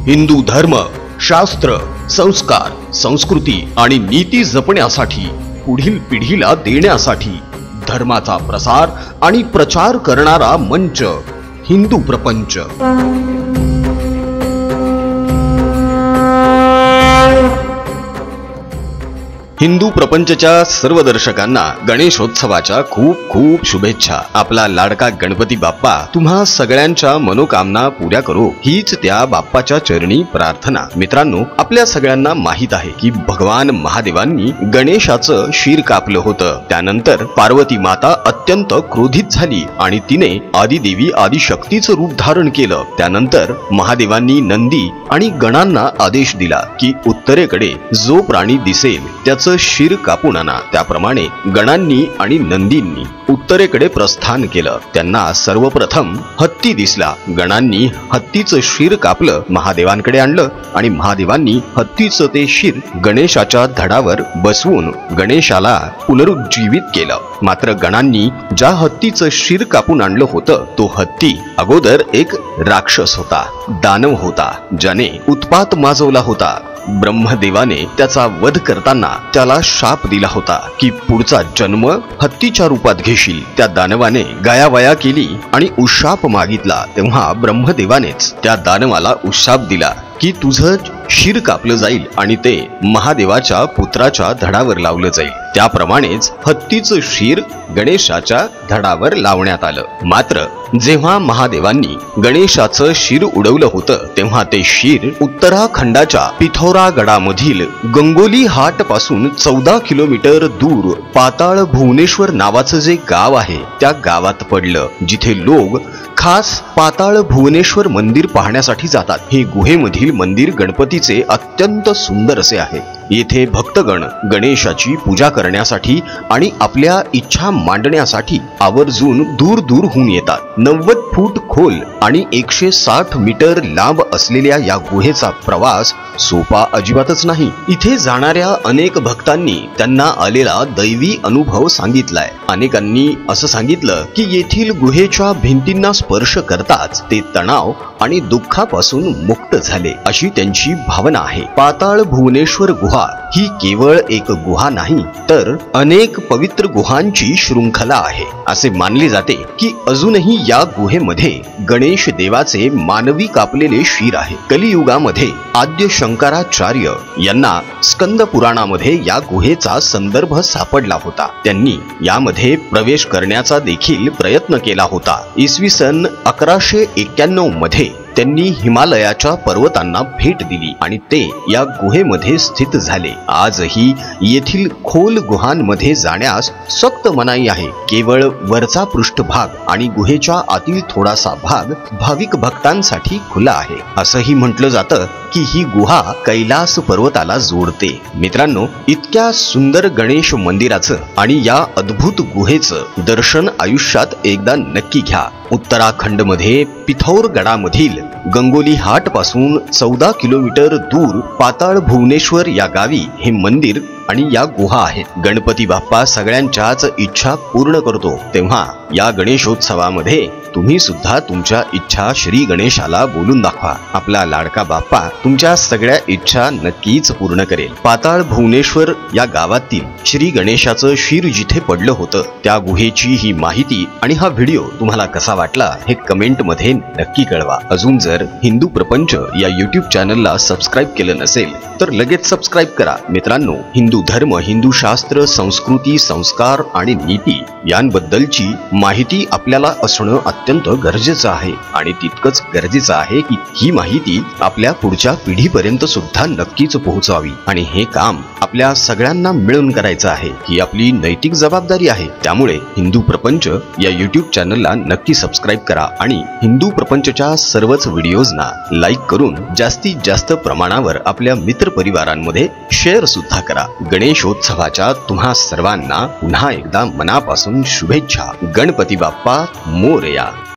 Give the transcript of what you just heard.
हिंदू धर्म, शास्त्र, संस्कार, संस्कृती आणि नीती जपण्यासाठी, पुढील पिढीला देण्यासाठी धर्माचा प्रसार आणि प्रचार करणारा मंच हिंदू प्रपंच। हिंदू प्रपंचच्या सर्व दर्शकांना गणेशोत्सवाच्या खूप खूप शुभेच्छा। आपला लाडका गणपती बाप्पा तुम्हा सगळ्यांच्या मनोकामना पुऱ्या करो, हीच त्या बाप्पाच्या चरणी प्रार्थना। मित्रांनो, आपल्या सगळ्यांना माहित आहे की भगवान महादेवांनी गणेशाचं शिर कापलं होतं। त्यानंतर पार्वती माता अत्यंत क्रोधित झाली आणि तिने आदिदेवी आदिशक्तीचं रूप धारण केलं। त्यानंतर महादेवांनी नंदी आणि गणांना आदेश दिला की उत्तरेकडे जो प्राणी दिसेल त्याचं शिर कापून आणा। त्याप्रमाणे गणांनी आणि नंदींनी उत्तरेकडे प्रस्थान केलं। त्यांना सर्वप्रथम हत्ती दिसला। गणांनी हत्तीचं शिर कापलं, महादेवांकडे आणलं आणि महादेवांनी हत्तीचं ते शिर गणेशाच्या धडावर बसवून गणेशाला पुनरुज्जीवित केलं। मात्र गणांनी ज्या हत्तीचं शिर कापून आणलं होतं तो हत्ती अगोदर एक राक्षस होता, दानव होता, ज्याने उत्पात माजवला होता। ब्रह्मदेवाने त्याचा वध करताना त्याला शाप दिला होता की पुढचा जन्म हत्तीच्या रूपात घेशील। त्या दानवाने गायावाया केली आणि उशाप मागितला, तेव्हा ब्रह्मदेवानेच त्या दानवाला उशाप दिला की तुझं शिर कापलं जाईल आणि ते महादेवाच्या पुत्राच्या धडावर लावलं जाईल। त्याप्रमाणेच हत्तीचं शिर गणेशाच्या धडावर लावण्यात आलं। मात्र जेव्हा महादेवांनी गणेशाचं शिर उडवलं होतं तेव्हा ते शिर उत्तराखंडाच्या पिथौरागडामधील गंगोली हाट पासून 14 किलोमीटर दूर पाताळ भुवनेश्वर नावाचं जे गाव आहे त्या गावात पडलं, जिथे लोक खास पाताळ भुवनेश्वर मंदिर पाहण्यासाठी जातात। हे गुहेमधील मंदिर गणपतीचे अत्यंत सुंदर असे आहे। येथे भक्तगण गणेशाची पूजा करण्यासाठी आणि आपल्या इच्छा मांडण्यासाठी आवर्जून दूर दूरहून येतात। 90 फूट खोल आणि 160 मीटर लांब असलेल्या या गुहेचा प्रवास सोपा अजिबातच नाही। इथे जाणाऱ्या अनेक भक्तांनी त्यांना आलेला दैवी अनुभव सांगितलाय। अनेकांनी असं सांगितलं की येथील गुहेच्या भिंतींना स्पर्श करताच ते तणाव आणि दुःखापासून मुक्त झाले, अशी त्यांची भावना आहे। पाताळ भुवनेश्वर गुहा ही केवळ एक गुहा नाही तर अनेक पवित्र गुहांची शृंखला आहे। असे मानले जाते की अजूनही या गुहेमध्ये गणेश देवाचे मानवी कापलेले शिर आहे। कलियुगामध्ये आद्य शंकराचार्य यांना स्कंद पुराणामध्ये या गुहेचा संदर्भ सापडला होता। त्यांनी यामध्ये प्रवेश करण्याचा देखील प्रयत्न केला होता। इसवी सन 1191 मध्ये त्यांनी हिमालयाच्या पर्वतांना भेट दिली आणि ते या गुहेमध्ये स्थित झाले। आजही येथील खोल गुहांमध्ये जाण्यास सक्त मनाई आहे। केवळ वरचा पृष्ठभाग आणि गुहेच्या आतील थोडासा भाग भाविक भक्तांसाठी खुला आहे। असंही म्हटलं जातं की ही गुहा कैलास पर्वताला जोडते। मित्रांनो, इतक्या सुंदर गणेश मंदिराचं आणि या अद्भुत गुहेचं दर्शन आयुष्यात एकदा नक्की घ्या। उत्तराखंडमध्ये पिथौरगडामधील गंगोली हाट पासून 14 किलोमीटर दूर पाताळ भुवनेश्वर या गावी हे मंदिर आणि या गुहा आहेत। गणपती बाप्पा सगळ्यांच्याच इच्छा पूर्ण करतो, तेव्हा या गणेशोत्सवामध्ये तुम्ही सुद्धा तुमच्या इच्छा श्री गणेशाला बोलून दाखवा। आपला लाडका बाप्पा तुमच्या सगळ्या इच्छा नक्कीच पूर्ण करेल। पाताळ भुवनेश्वर या गावातील श्री गणेशाचं शिर जिथे पडलं होतं त्या गुहेची ही माहिती आणि हा व्हिडिओ तुम्हाला कसा वाटला हे कमेंट मध्ये नक्की कळवा। अजून जर हिंदू प्रपंच या YouTube चॅनलला सबस्क्राईब केलं नसेल तर लगेच सबस्क्राईब करा। मित्रांनो, हिंदू धर्म, हिंदू शास्त्र, संस्कृती, संस्कार आणि नीती यांबद्दलची माहिती आपल्याला असणं अत्यंत गरजेचं आहे आणि तितकंच गरजेचं आहे की ही माहिती आपल्या पुढच्या पिढीपर्यंत सुद्धा नक्कीच पोहोचावी आणि हे काम आपल्या सगळ्यांना मिळून करायचं आहे ही आपली नैतिक जबाबदारी आहे। त्यामुळे हिंदू प्रपंच या YouTube चॅनलला नक्की सबस्क्राईब करा आणि हिंदू प्रपंचच्या सर्वच व्हिडिओजना लाईक करून जास्तीत जास्त प्रमाणावर आपल्या मित्र परिवारांमध्ये शेअर सुद्धा करा। गणेशोत्सवाच्या तुम्हा सर्वांना पुन्हा एकदा मनापासून शुभेच्छा। गणपती बाप्पा मोरया।